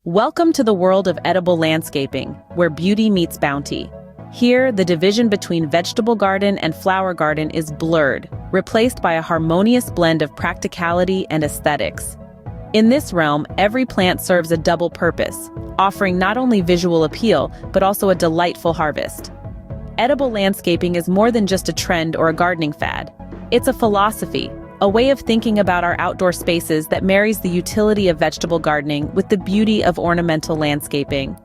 Welcome to the world of edible landscaping, where beauty meets bounty. Here, the division between vegetable garden and flower garden is blurred, replaced by a harmonious blend of practicality and aesthetics. In this realm, every plant serves a double purpose, offering not only visual appeal, but also a delightful harvest. Edible landscaping is more than just a trend or a gardening fad. It's a philosophy, a way of thinking about our outdoor spaces that marries the utility of vegetable gardening with the beauty of ornamental landscaping.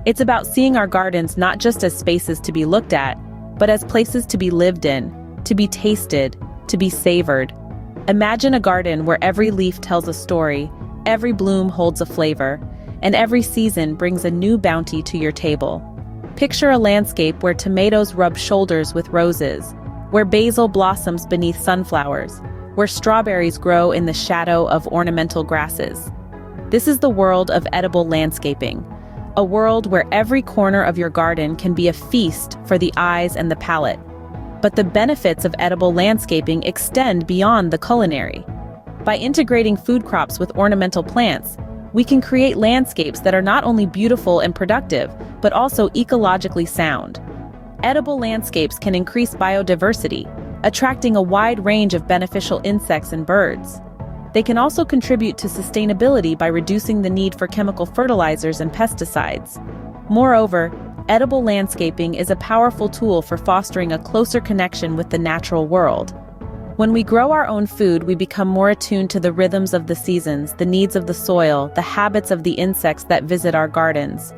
It's about seeing our gardens not just as spaces to be looked at, but as places to be lived in, to be tasted, to be savored. Imagine a garden where every leaf tells a story, every bloom holds a flavor, and every season brings a new bounty to your table. Picture a landscape where tomatoes rub shoulders with roses, where basil blossoms beneath sunflowers, where strawberries grow in the shadow of ornamental grasses. This is the world of edible landscaping, a world where every corner of your garden can be a feast for the eyes and the palate. But the benefits of edible landscaping extend beyond the culinary. By integrating food crops with ornamental plants, we can create landscapes that are not only beautiful and productive, but also ecologically sound. Edible landscapes can increase biodiversity, attracting a wide range of beneficial insects and birds. They can also contribute to sustainability by reducing the need for chemical fertilizers and pesticides. Moreover, edible landscaping is a powerful tool for fostering a closer connection with the natural world. When we grow our own food, we become more attuned to the rhythms of the seasons, the needs of the soil, the habits of the insects that visit our gardens.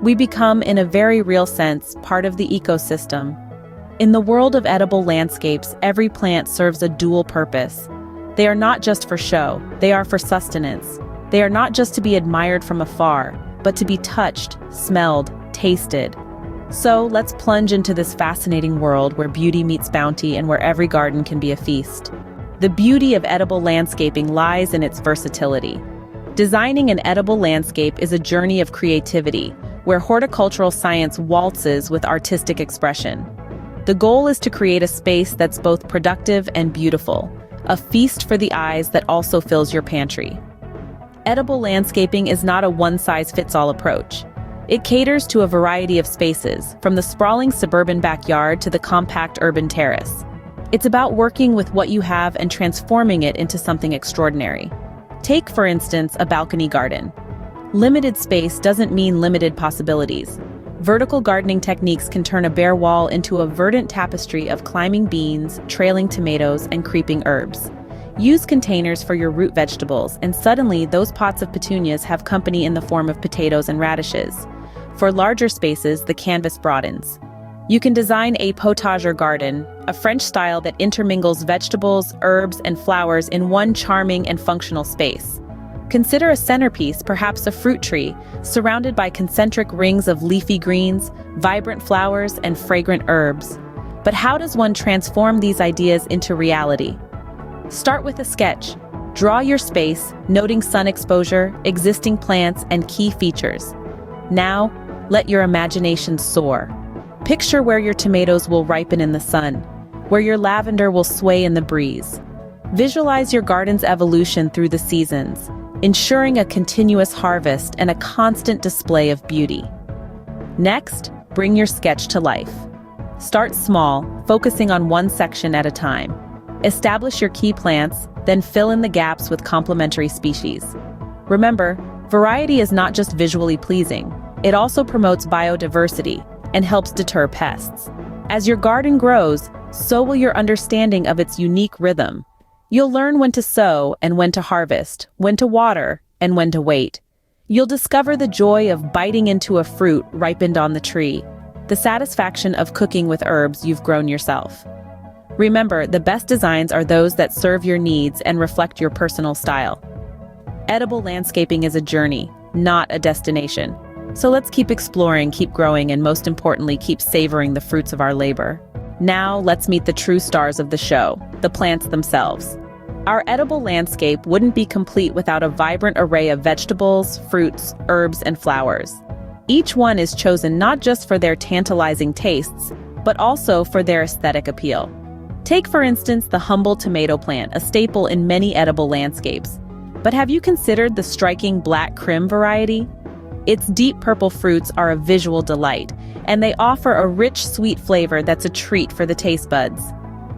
We become, in a very real sense, part of the ecosystem. In the world of edible landscapes, every plant serves a dual purpose. They are not just for show, they are for sustenance. They are not just to be admired from afar, but to be touched, smelled, tasted. So let's plunge into this fascinating world where beauty meets bounty and where every garden can be a feast. The beauty of edible landscaping lies in its versatility. Designing an edible landscape is a journey of creativity, where horticultural science waltzes with artistic expression. The goal is to create a space that's both productive and beautiful, a feast for the eyes that also fills your pantry. Edible landscaping is not a one-size-fits-all approach. It caters to a variety of spaces, from the sprawling suburban backyard to the compact urban terrace. It's about working with what you have and transforming it into something extraordinary. Take, for instance, a balcony garden. Limited space doesn't mean limited possibilities. Vertical gardening techniques can turn a bare wall into a verdant tapestry of climbing beans, trailing tomatoes, and creeping herbs. Use containers for your root vegetables, and suddenly those pots of petunias have company in the form of potatoes and radishes. For larger spaces, the canvas broadens. You can design a potager garden, a French style that intermingles vegetables, herbs, and flowers in one charming and functional space. Consider a centerpiece, perhaps a fruit tree, surrounded by concentric rings of leafy greens, vibrant flowers, and fragrant herbs. But how does one transform these ideas into reality? Start with a sketch. Draw your space, noting sun exposure, existing plants, and key features. Now, let your imagination soar. Picture where your tomatoes will ripen in the sun, where your lavender will sway in the breeze. Visualize your garden's evolution through the seasons, ensuring a continuous harvest and a constant display of beauty. Next, bring your sketch to life. Start small, focusing on one section at a time. Establish your key plants, then fill in the gaps with complementary species. Remember, variety is not just visually pleasing, it also promotes biodiversity and helps deter pests. As your garden grows, so will your understanding of its unique rhythm. You'll learn when to sow and when to harvest, when to water and when to wait. You'll discover the joy of biting into a fruit ripened on the tree, the satisfaction of cooking with herbs you've grown yourself. Remember, the best designs are those that serve your needs and reflect your personal style. Edible landscaping is a journey, not a destination. So let's keep exploring, keep growing, and most importantly, keep savoring the fruits of our labor. Now, let's meet the true stars of the show, the plants themselves. Our edible landscape wouldn't be complete without a vibrant array of vegetables, fruits, herbs, and flowers. Each one is chosen not just for their tantalizing tastes, but also for their aesthetic appeal. Take, for instance, the humble tomato plant, a staple in many edible landscapes. But have you considered the striking black crim variety? Its deep purple fruits are a visual delight, and they offer a rich, sweet flavor that's a treat for the taste buds.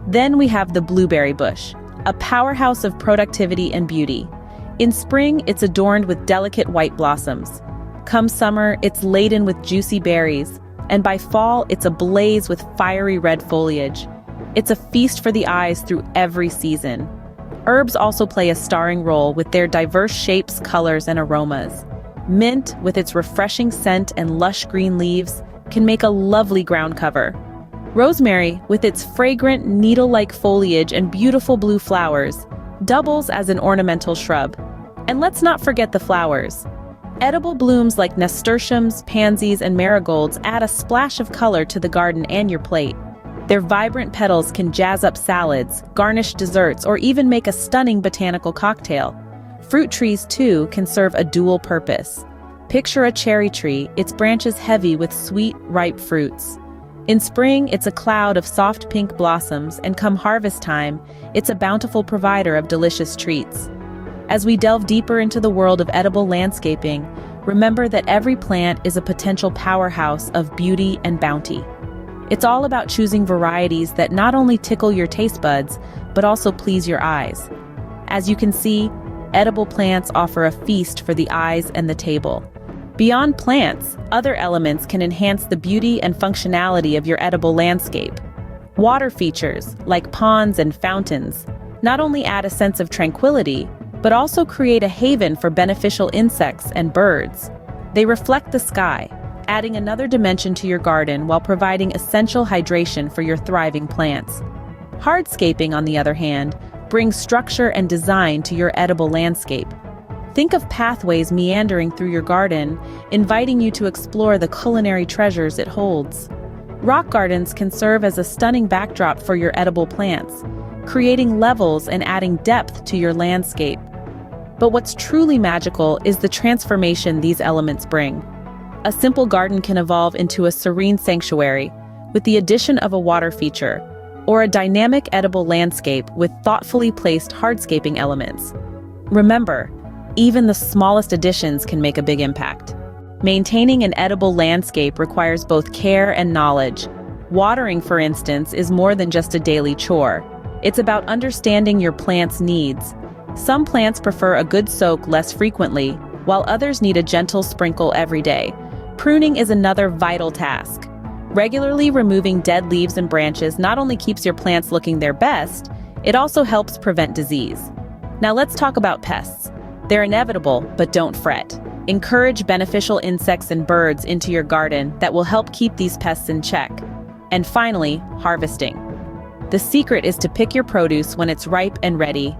Then we have the blueberry bush, a powerhouse of productivity and beauty. In spring, it's adorned with delicate white blossoms. Come summer, it's laden with juicy berries, and by fall, it's ablaze with fiery red foliage. It's a feast for the eyes through every season. Herbs also play a starring role with their diverse shapes, colors, and aromas. Mint, with its refreshing scent and lush green leaves, can make a lovely ground cover. Rosemary, with its fragrant, needle-like foliage and beautiful blue flowers, doubles as an ornamental shrub. And let's not forget the flowers. Edible blooms like nasturtiums, pansies, and marigolds add a splash of color to the garden and your plate. Their vibrant petals can jazz up salads, garnish desserts, or even make a stunning botanical cocktail. Fruit trees, too, can serve a dual purpose. Picture a cherry tree, its branches heavy with sweet, ripe fruits. In spring, it's a cloud of soft pink blossoms, and come harvest time, it's a bountiful provider of delicious treats. As we delve deeper into the world of edible landscaping, remember that every plant is a potential powerhouse of beauty and bounty. It's all about choosing varieties that not only tickle your taste buds, but also please your eyes. As you can see, edible plants offer a feast for the eyes and the table. Beyond plants, other elements can enhance the beauty and functionality of your edible landscape. Water features, like ponds and fountains, not only add a sense of tranquility, but also create a haven for beneficial insects and birds. They reflect the sky, adding another dimension to your garden while providing essential hydration for your thriving plants. Hardscaping, on the other hand, brings structure and design to your edible landscape. Think of pathways meandering through your garden, inviting you to explore the culinary treasures it holds. Rock gardens can serve as a stunning backdrop for your edible plants, creating levels and adding depth to your landscape. But what's truly magical is the transformation these elements bring. A simple garden can evolve into a serene sanctuary with the addition of a water feature, or a dynamic edible landscape with thoughtfully placed hardscaping elements. Remember, even the smallest additions can make a big impact. Maintaining an edible landscape requires both care and knowledge. Watering, for instance, is more than just a daily chore. It's about understanding your plant's needs. Some plants prefer a good soak less frequently, while others need a gentle sprinkle every day. Pruning is another vital task. Regularly removing dead leaves and branches not only keeps your plants looking their best, it also helps prevent disease. Now let's talk about pests. They're inevitable, but don't fret. Encourage beneficial insects and birds into your garden that will help keep these pests in check. And finally, harvesting. The secret is to pick your produce when it's ripe and ready.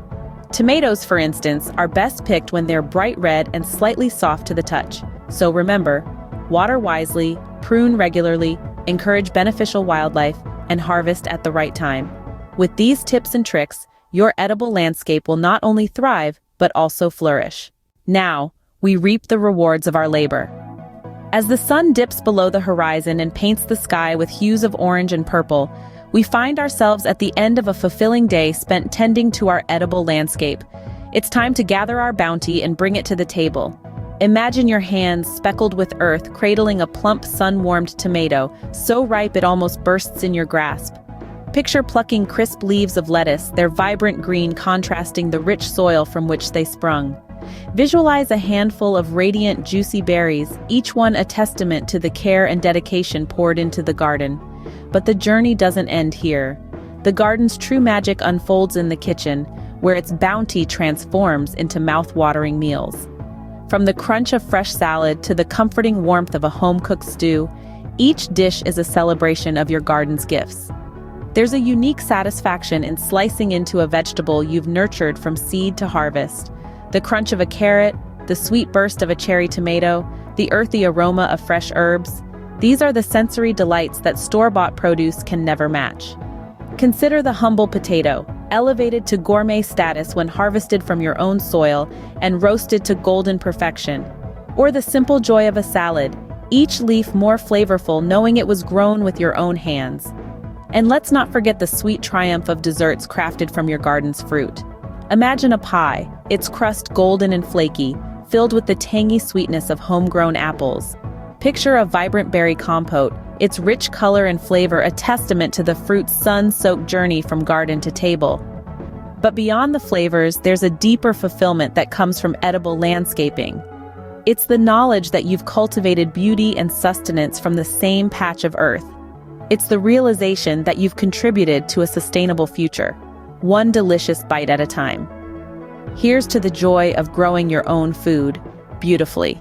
Tomatoes, for instance, are best picked when they're bright red and slightly soft to the touch. So remember, water wisely, prune regularly, encourage beneficial wildlife, and harvest at the right time. With these tips and tricks, your edible landscape will not only thrive, but also flourish. Now, we reap the rewards of our labor. As the sun dips below the horizon and paints the sky with hues of orange and purple, we find ourselves at the end of a fulfilling day spent tending to our edible landscape. It's time to gather our bounty and bring it to the table. Imagine your hands speckled with earth cradling a plump sun-warmed tomato, so ripe it almost bursts in your grasp. Picture plucking crisp leaves of lettuce, their vibrant green contrasting the rich soil from which they sprung. Visualize a handful of radiant, juicy berries, each one a testament to the care and dedication poured into the garden. But the journey doesn't end here. The garden's true magic unfolds in the kitchen, where its bounty transforms into mouth-watering meals. From the crunch of fresh salad to the comforting warmth of a home-cooked stew, each dish is a celebration of your garden's gifts. There's a unique satisfaction in slicing into a vegetable you've nurtured from seed to harvest. The crunch of a carrot, the sweet burst of a cherry tomato, the earthy aroma of fresh herbs. These are the sensory delights that store-bought produce can never match. Consider the humble potato, elevated to gourmet status when harvested from your own soil and roasted to golden perfection. Or the simple joy of a salad, each leaf more flavorful knowing it was grown with your own hands. And let's not forget the sweet triumph of desserts crafted from your garden's fruit. Imagine a pie, its crust golden and flaky, filled with the tangy sweetness of homegrown apples. Picture a vibrant berry compote, its rich color and flavor a testament to the fruit's sun-soaked journey from garden to table. But beyond the flavors, there's a deeper fulfillment that comes from edible landscaping. It's the knowledge that you've cultivated beauty and sustenance from the same patch of earth. It's the realization that you've contributed to a sustainable future, one delicious bite at a time. Here's to the joy of growing your own food beautifully.